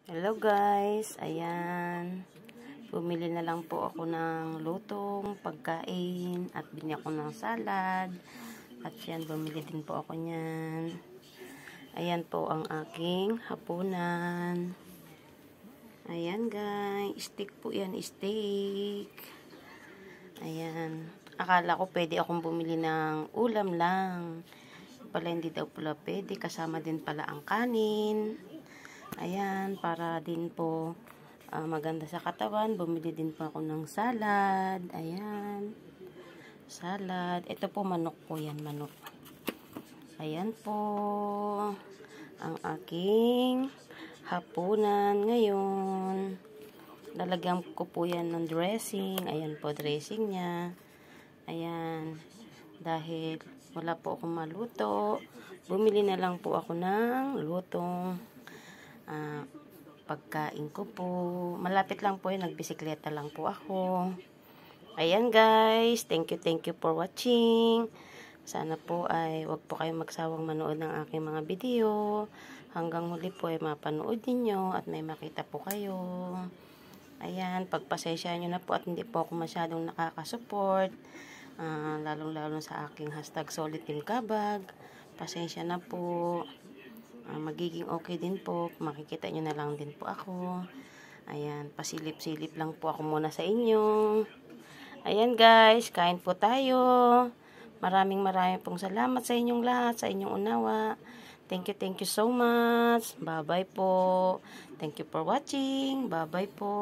Hello guys, ayan. Bumili na lang po ako ng lutong pagkain at binili ako ng salad. At yan, bumili din po ako niyan. Ayan po ang aking hapunan. Ayan guys, steak po yan, steak. Ayan. Akala ko pwede akong bumili ng ulam lang. Pala hindi daw pala pwede, kasama din pala ang kanin. Ayan, para din po maganda sa katawan. Bumili din po ako ng salad. Ayan. Salad. Ito po manok po yan, manok. Ayan po ang aking hapunan ngayon. Lalagyan ko po yan ng dressing. Ayan po, dressing niya. Ayan. Dahil wala po akong maluto, bumili na lang po ako ng lutong pagkain ko po. Malapit lang po yun, nagbisikleta lang po ako. Ayan guys, thank you for watching. Sana po ay wag po kayong magsawang manood ng aking mga video. Hanggang huli po ay mapanood ninyo at may makita po kayo. Ayan, pagpasensya nyo na po at hindi po ako masyadong nakakasupport. Lalong-lalo sa aking #SolidTeamKabag. Pasensya na po. Magiging okay din po. Makikita nyo na lang din po ako. Ayan, pasilip-silip lang po ako muna sa inyo. Ayan guys, kain po tayo. Maraming pong salamat sa inyong lahat, sa inyong unawa. Thank you so much. Bye-bye po. Thank you for watching. Bye-bye po.